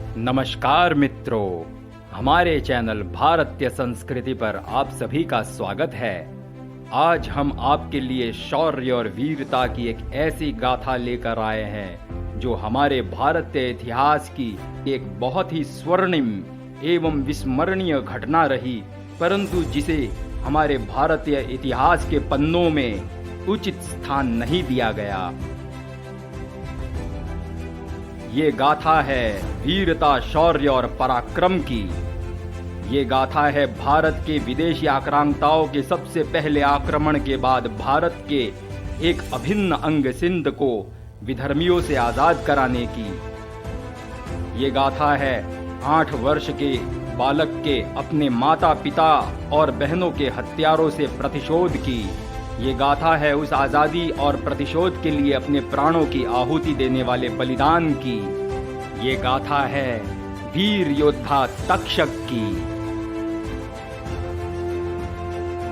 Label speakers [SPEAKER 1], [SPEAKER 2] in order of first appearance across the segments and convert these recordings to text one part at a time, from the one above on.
[SPEAKER 1] नमस्कार मित्रों, हमारे चैनल भारतीय संस्कृति पर आप सभी का स्वागत है। आज हम आपके लिए शौर्य और वीरता की एक ऐसी गाथा लेकर आए हैं जो हमारे भारतीय इतिहास की एक बहुत ही स्वर्णिम एवं विस्मरणीय घटना रही, परंतु जिसे हमारे भारतीय इतिहास के पन्नों में उचित स्थान नहीं दिया गया। ये गाथा है वीरता, शौर्य और पराक्रम की। ये गाथा है भारत के विदेशी आक्रांताओं के सबसे पहले आक्रमण के बाद भारत के एक अभिन्न अंग सिंध को विधर्मियों से आजाद कराने की। ये गाथा है 8 वर्ष के बालक के अपने माता पिता और बहनों के हत्यारों से प्रतिशोध की। ये गाथा है उस आज़ादी और प्रतिशोध के लिए अपने प्राणों की आहुति देने वाले बलिदान की। ये गाथा है वीर योद्धा तक्षक की।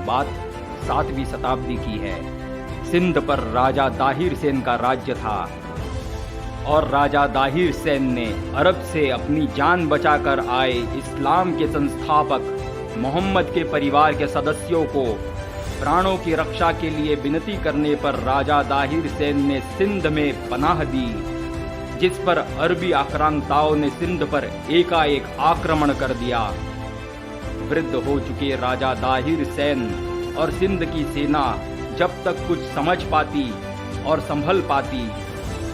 [SPEAKER 1] बात 7वीं शताब्दी की है। सिंध पर राजा दाहिर सेन का राज्य था और राजा दाहिर सेन ने अरब से अपनी जान बचाकर आए इस्लाम के संस्थापक मोहम्मद के परिवार के सदस्यों को प्राणों की रक्षा के लिए विनती करने पर राजा दाहिर सेन ने सिंध में पनाह दी, जिस पर अरबी आक्रांताओं ने सिंध पर एकाएक आक्रमण कर दिया। वृद्ध हो चुके राजा दाहिर सेन और सिंध की सेना जब तक कुछ समझ पाती और संभल पाती,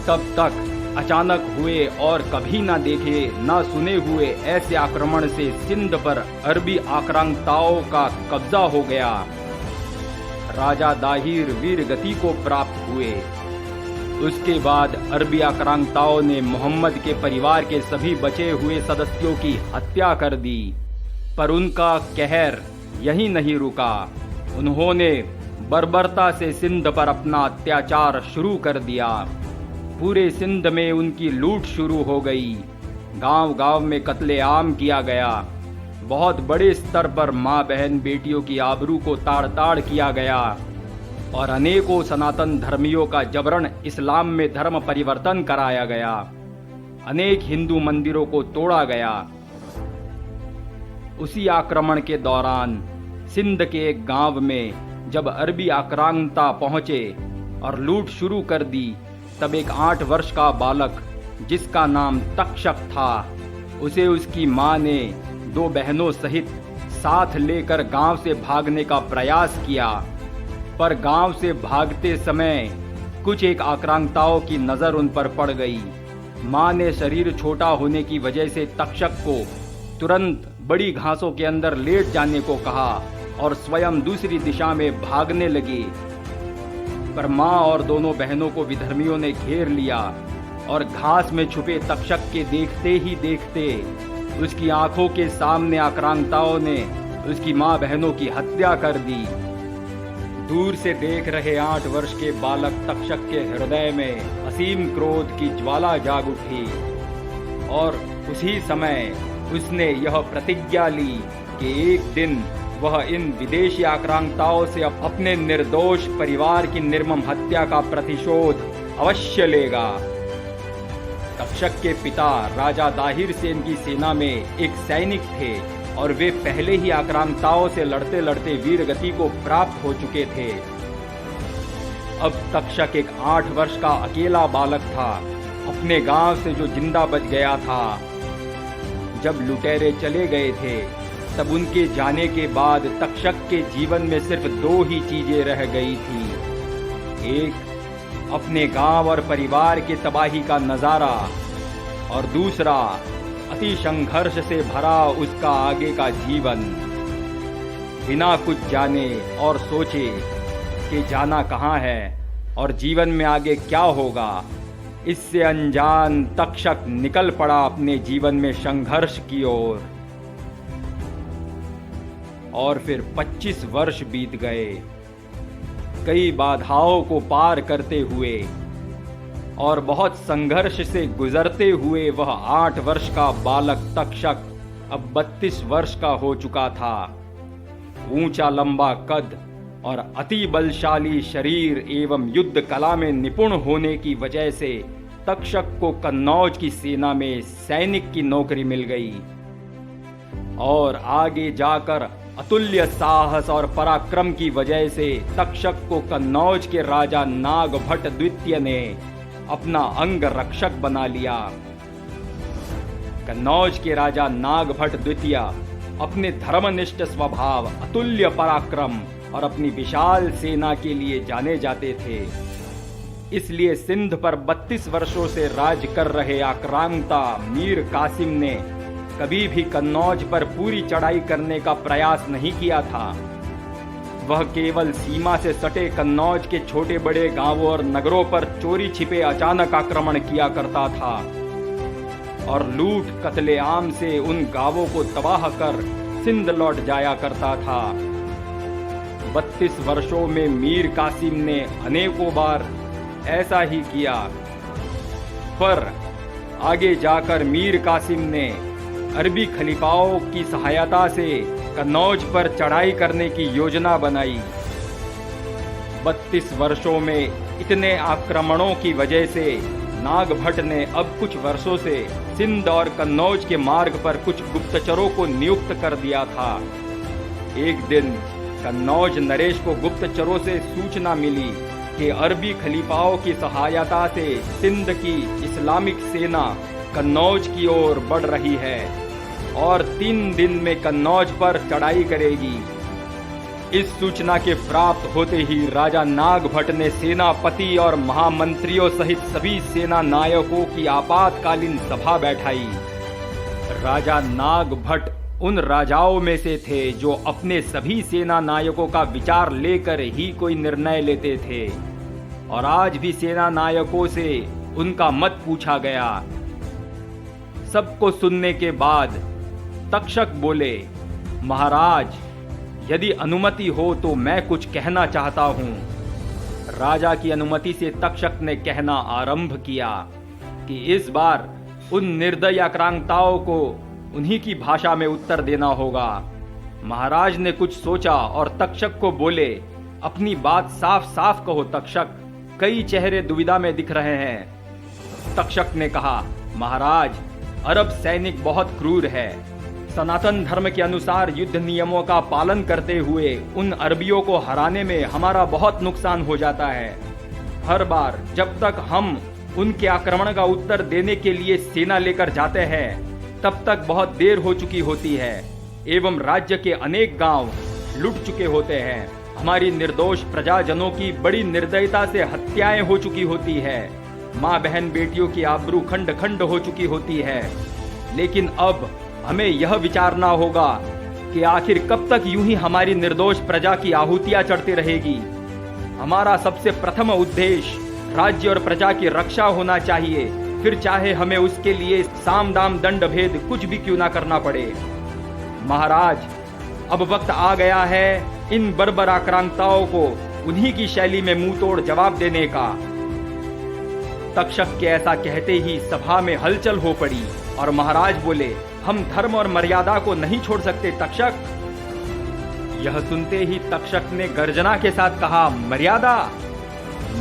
[SPEAKER 1] तब तक अचानक हुए और कभी ना देखे ना सुने हुए ऐसे आक्रमण से सिंध पर अरबी आक्रांताओं का कब्जा हो गया। राजा दाहिर वीर गति को प्राप्त हुए। उसके बाद अरबी आक्रांताओं ने मोहम्मद के परिवार के सभी बचे हुए सदस्यों की हत्या कर दी, पर उनका कहर यहीं नहीं रुका। उन्होंने बर्बरता से सिंध पर अपना अत्याचार शुरू कर दिया। पूरे सिंध में उनकी लूट शुरू हो गई। गांव-गांव में कत्लेआम किया गया। बहुत बड़े स्तर पर माँ बहन बेटियों की आबरू को ताड़ ताड़ किया गया और अनेकों सनातन धर्मियों का जबरन इस्लाम में धर्म परिवर्तन कराया गया। अनेक हिंदू मंदिरों को तोड़ा गया। उसी आक्रमण के दौरान सिंध के एक गांव में जब अरबी आक्रांता पहुंचे और लूट शुरू कर दी, तब एक 8 वर्ष का बालक जिसका नाम तक्षक था, उसे उसकी मां ने 2 बहनों सहित साथ लेकर गांव से भागने का प्रयास किया, पर गांव से भागते समय कुछ एक आक्रांताओं की नजर उन पर पड़ गई। मां ने शरीर छोटा होने की वजह से तक्षक को तुरंत बड़ी घासों के अंदर लेट जाने को कहा और स्वयं दूसरी दिशा में भागने लगी, पर मां और दोनों बहनों को विधर्मियों ने घेर लिया और घास में छुपे तक्षक के देखते ही देखते उसकी आंखों के सामने आक्रांताओं ने उसकी मां बहनों की हत्या कर दी। दूर से देख रहे 8 वर्ष के बालक तक्षक के हृदय में असीम क्रोध की ज्वाला जाग उठी और उसी समय उसने यह प्रतिज्ञा ली कि एक दिन वह इन विदेशी आक्रांताओं से अपने निर्दोष परिवार की निर्मम हत्या का प्रतिशोध अवश्य लेगा। तक्षक के पिता राजा दाहिर सेन की सेना में एक सैनिक थे और वे पहले ही आक्रांताओं से लड़ते लड़ते वीर गति को प्राप्त हो चुके थे। अब तक्षक एक 8 वर्ष का अकेला बालक था, अपने गांव से जो जिंदा बच गया था। जब लुटेरे चले गए थे, तब उनके जाने के बाद तक्षक के जीवन में सिर्फ 2 ही चीजें रह गई थी। एक, अपने गांव और परिवार के तबाही का नजारा, और दूसरा अति संघर्ष से भरा उसका आगे का जीवन। बिना कुछ जाने और सोचे कि जाना कहाँ है और जीवन में आगे क्या होगा, इससे अनजान तक्षक निकल पड़ा अपने जीवन में संघर्ष की ओर। और फिर 25 वर्ष बीत गए। कई बाधाओं को पार करते हुए और बहुत संघर्ष से गुजरते हुए वह 8 वर्ष का बालक तक्षक अब 32 वर्ष का हो चुका था। ऊंचा लंबा कद और अति बलशाली शरीर एवं युद्ध कला में निपुण होने की वजह से तक्षक को कन्नौज की सेना में सैनिक की नौकरी मिल गई और आगे जाकर अतुल्य साहस और पराक्रम की वजह से तक्षक को कन्नौज के राजा नागभट्ट द्वितीय ने अपना अंग रक्षक बना लिया। कन्नौज के राजा नागभट्ट द्वितीय अपने धर्मनिष्ठ स्वभाव, अतुल्य पराक्रम और अपनी विशाल सेना के लिए जाने जाते थे। इसलिए सिंध पर 32 वर्षों से राज कर रहे आक्रांता मीर कासिम ने कभी भी कन्नौज पर पूरी चढ़ाई करने का प्रयास नहीं किया था। वह केवल सीमा से सटे कन्नौज के छोटे बड़े गांवों और नगरों पर चोरी छिपे अचानक आक्रमण किया करता था और लूट कत्लेआम से उन गांवों को तबाह कर सिंध लौट जाया करता था। 32 वर्षों में मीर कासिम ने अनेकों बार ऐसा ही किया, पर आगे जाकर मीर कासिम ने अरबी खलीफाओं की सहायता से कन्नौज पर चढ़ाई करने की योजना बनाई। 32 वर्षों में इतने आक्रमणों की वजह से नागभट्ट ने अब कुछ वर्षों से सिंध और कन्नौज के मार्ग पर कुछ गुप्तचरों को नियुक्त कर दिया था। एक दिन कन्नौज नरेश को गुप्तचरों से सूचना मिली कि अरबी खलीफाओं की सहायता से सिंध की इस्लामिक सेना कन्नौज की ओर बढ़ रही है और 3 दिन में कन्नौज पर चढ़ाई करेगी। इस सूचना के प्राप्त होते ही राजा नागभट्ट ने सेनापति और महामंत्रियों सहित सभी सेना नायकों की आपातकालीन सभा बैठाई। राजा नागभट्ट उन राजाओं में से थे जो अपने सभी सेना नायकों का विचार लेकर ही कोई निर्णय लेते थे और आज भी सेना नायकों से उनका मत पूछा गया। सबको सुनने के बाद तक्षक बोले, महाराज, यदि अनुमति हो तो मैं कुछ कहना चाहता हूं। राजा की अनुमति से तक्षक ने कहना आरंभ किया कि इस बार उन निर्दयी आक्रांताओं को उन्हीं की भाषा में उत्तर देना होगा। महाराज ने कुछ सोचा और तक्षक को बोले, अपनी बात साफ साफ कहो तक्षक, कई चेहरे दुविधा में दिख रहे हैं। तक्षक ने कहा, महाराज, अरब सैनिक बहुत क्रूर है। सनातन धर्म के अनुसार युद्ध नियमों का पालन करते हुए उन अरबियों को हराने में हमारा बहुत नुकसान हो जाता है। हर बार जब तक हम उनके आक्रमण का उत्तर देने के लिए सेना लेकर जाते हैं तब तक बहुत देर हो चुकी होती है एवं राज्य के अनेक गांव लुट चुके होते हैं। हमारी निर्दोष प्रजाजनों की बड़ी निर्दयता से हत्याएं हो चुकी होती है। माँ बहन बेटियों की आबरू खंड खंड हो चुकी होती है। लेकिन अब हमें यह विचारना होगा कि आखिर कब तक यूं ही हमारी निर्दोष प्रजा की आहुतियां चढ़ती रहेगी। हमारा सबसे प्रथम उद्देश्य राज्य और प्रजा की रक्षा होना चाहिए, फिर चाहे हमें उसके लिए साम दाम दंड भेद कुछ भी क्यों ना करना पड़े। महाराज, अब वक्त आ गया है इन बर्बर आक्रांताओं को उन्हीं की शैली में मुंह तोड़ जवाब देने का। तक्षक के ऐसा कहते ही सभा में हलचल हो पड़ी और महाराज बोले, हम धर्म और मर्यादा को नहीं छोड़ सकते तक्षक। यह सुनते ही तक्षक ने गर्जना के साथ कहा, मर्यादा?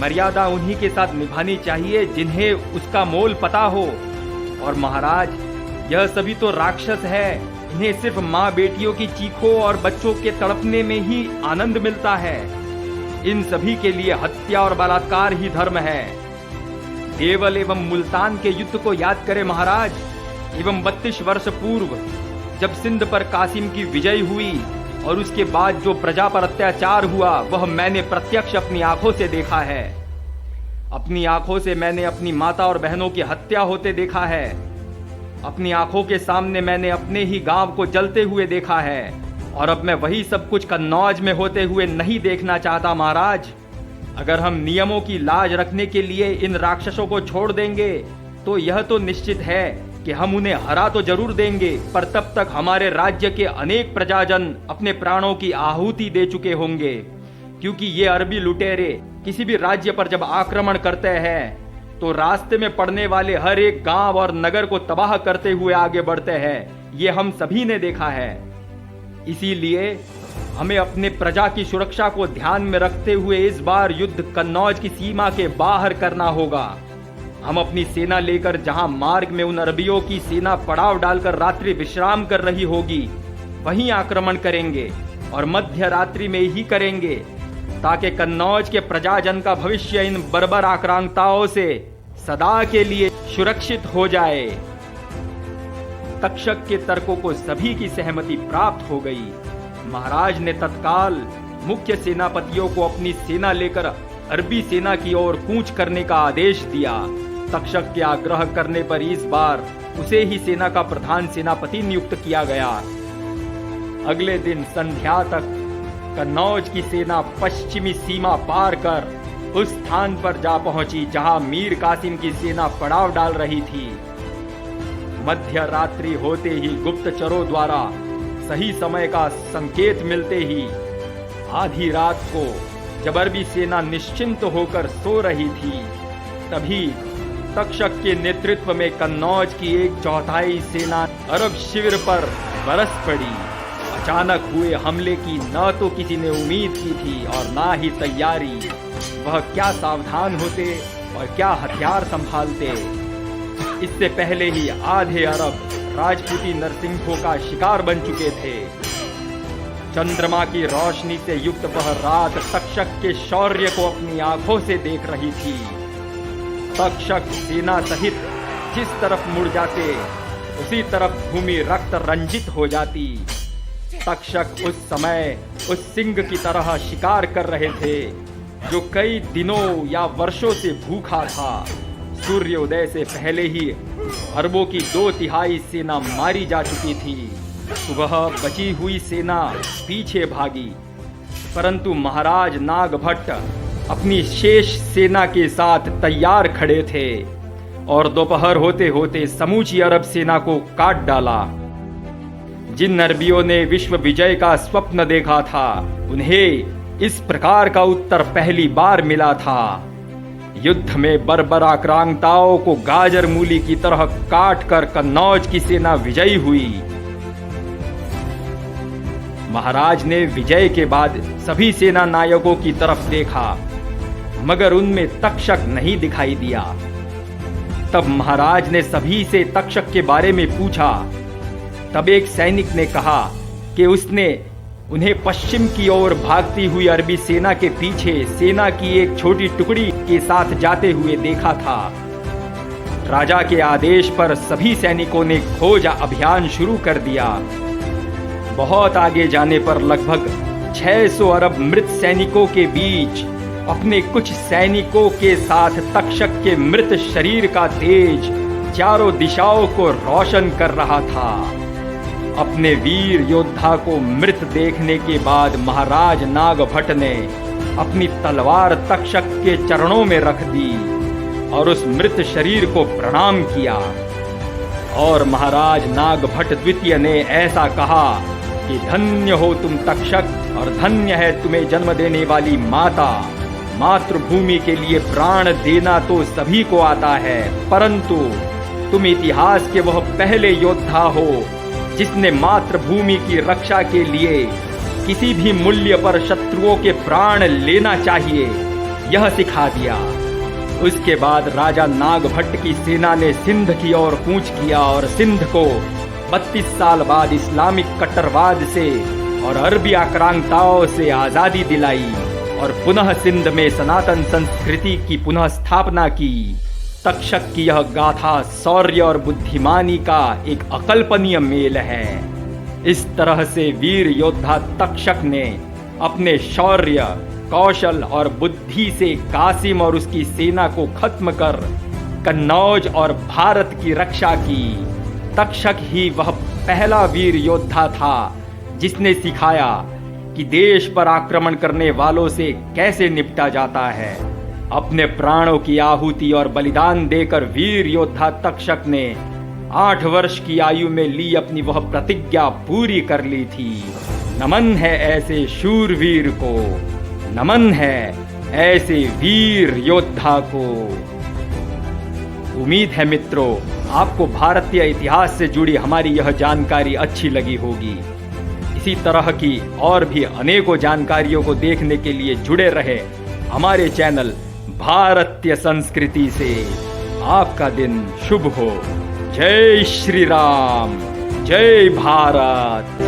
[SPEAKER 1] मर्यादा उन्हीं के साथ निभानी चाहिए जिन्हें उसका मोल पता हो। और महाराज, यह सभी तो राक्षस है। इन्हें सिर्फ माँ बेटियों की चीखों और बच्चों के तड़पने में ही आनंद मिलता है। इन सभी के लिए हत्या और बलात्कार ही धर्म है। देवल एवं मुल्तान के युद्ध को याद करें महाराज, एवं 32 वर्ष पूर्व जब सिंध पर कासिम की विजय हुई और उसके बाद जो प्रजा पर अत्याचार हुआ वह मैंने प्रत्यक्ष अपनी आंखों से देखा है। अपनी आंखों से मैंने अपनी माता और बहनों की हत्या होते देखा है। अपनी आंखों के सामने मैंने अपने ही गांव को जलते हुए देखा है और अब मैं वही सब कुछ कन्नौज में होते हुए नहीं देखना चाहता महाराज। अगर हम नियमों की लाज रखने के लिए इन राक्षसों को छोड़ देंगे तो यह तो निश्चित है कि हम उन्हें हरा तो जरूर देंगे, पर तब तक हमारे राज्य के अनेक प्रजाजन अपने प्राणों की आहुति दे चुके होंगे। क्योंकि ये अरबी लुटेरे किसी भी राज्य पर जब आक्रमण करते हैं तो रास्ते में पड़ने वाले हर एक गांव और नगर को तबाह करते हुए आगे बढ़ते हैं। ये हम सभी ने देखा है। इसीलिए हमें अपने प्रजा की सुरक्षा को ध्यान में रखते हुए इस बार युद्ध कन्नौज की सीमा के बाहर करना होगा। हम अपनी सेना लेकर जहां मार्ग में उन अरबियों की सेना पड़ाव डालकर रात्रि विश्राम कर रही होगी वहीं आक्रमण करेंगे और मध्य रात्रि में ही करेंगे, ताकि कन्नौज के प्रजाजन का भविष्य इन बर्बर आक्रांताओं से सदा के लिए सुरक्षित हो जाए। तक्षक के तर्कों को सभी की सहमति प्राप्त हो गई। महाराज ने तत्काल मुख्य सेनापतियों को अपनी सेना लेकर अरबी सेना की ओर कूच करने का आदेश दिया। तक्षक के आग्रह करने पर इस बार उसे ही सेना का प्रधान सेनापति नियुक्त किया गया। अगले दिन संध्या तक कन्नौज की सेना पश्चिमी सीमा पार कर उस स्थान पर जा पहुंची जहां मीर कासिम की सेना पड़ाव डाल रही थी। मध्य रात्रि होते ही गुप्तचरों द्वारा सही समय का संकेत मिलते ही आधी रात को जब अरबी सेना निश्चिंत होकर सो रही थी, तभी तक्षक के नेतृत्व में कन्नौज की 1/4 सेना अरब शिविर पर बरस पड़ी। अचानक हुए हमले की न तो किसी ने उम्मीद की थी और ना ही तैयारी। वह क्या सावधान होते और क्या हथियार संभालते। इससे पहले ही आधे अरब राजपूती नरसिंहों का शिकार बन चुके थे। चंद्रमा की रोशनी से युक्त वह रात तक्षक के शौर्य को अपनी आंखों से देख रही थी। तक्षक सेना सहित जिस तरफ मुड़ जाते उसी तरफ भूमि रक्त रंजित हो जाती। तक्षक उस समय उस सिंह की तरह शिकार कर रहे थे जो कई दिनों या वर्षों से भूखा था। सूर्योदय से पहले ही अरबों की 2/3 सेना मारी जा चुकी थी। वह बची हुई सेना पीछे भागी, परंतु महाराज नागभट्ट अपनी शेष सेना के साथ तैयार खड़े थे और दोपहर होते होते समूची अरब सेना को काट डाला। जिन अरबियों ने विश्व विजय का स्वप्न देखा था, उन्हें इस प्रकार का उत्तर पहली बार मिला था। युद्ध में बर्बर आक्रांताओं को गाजर मूली की तरह काट कर कन्नौज की सेना विजयी हुई। महाराज ने विजय के बाद सभी सेना नायकों की तरफ देखा, मगर उनमें तक्षक नहीं दिखाई दिया। तब महाराज ने सभी से तक्षक के बारे में पूछा। तब एक सैनिक ने कहा कि उसने उन्हें पश्चिम की ओर भागती हुई अरबी सेना के पीछे सेना की एक छोटी टुकड़ी के साथ जाते हुए देखा था। राजा के आदेश पर सभी सैनिकों ने खोज अभियान शुरू कर दिया। बहुत आगे जाने पर लगभग 600 अरब मृत सैनिकों के बीच अपने कुछ सैनिकों के साथ तक्षक के मृत शरीर का तेज चारों दिशाओं को रोशन कर रहा था। अपने वीर योद्धा को मृत देखने के बाद महाराज नागभट्ट ने अपनी तलवार तक्षक के चरणों में रख दी और उस मृत शरीर को प्रणाम किया। और महाराज नागभट्ट द्वितीय ने ऐसा कहा कि धन्य हो तुम तक्षक और धन्य है तुम्हें जन्म देने वाली माता। मातृभूमि के लिए प्राण देना तो सभी को आता है, परंतु तुम इतिहास के वह पहले योद्धा हो जिसने मातृभूमि की रक्षा के लिए किसी भी मूल्य पर शत्रुओं के प्राण लेना चाहिए, यह सिखा दिया। उसके बाद राजा नागभट्ट की सेना ने सिंध की ओर कूच किया और सिंध को 32 साल बाद इस्लामिक कट्टरवाद से और अरबी आक्रांताओं से आजादी दिलाई और पुनः सिंध में सनातन संस्कृति की पुनः स्थापना की। तक्षक की यह गाथा शौर्य और बुद्धिमानी का एक अकल्पनीय मेल है। इस तरह से वीर योद्धा तक्षक ने अपने शौर्य, कौशल और बुद्धि से कासिम और उसकी सेना को खत्म कर कन्नौज और भारत की रक्षा की। तक्षक ही वह पहला वीर योद्धा था जिसने सिखाया कि देश पर आक्रमण करने वालों से कैसे निपटा जाता है। अपने प्राणों की आहुति और बलिदान देकर वीर योद्धा तक्षक ने 8 वर्ष की आयु में ली अपनी वह प्रतिज्ञा पूरी कर ली थी। नमन है ऐसे शूरवीर को, नमन है ऐसे वीर योद्धा को। उम्मीद है मित्रों, आपको भारतीय इतिहास से जुड़ी हमारी यह जानकारी अच्छी लगी होगी। इसी तरह की और भी अनेकों जानकारियों को देखने के लिए जुड़े रहे हमारे चैनल भारतीय संस्कृति से। आपका दिन शुभ हो। जय श्री राम, जय भारत।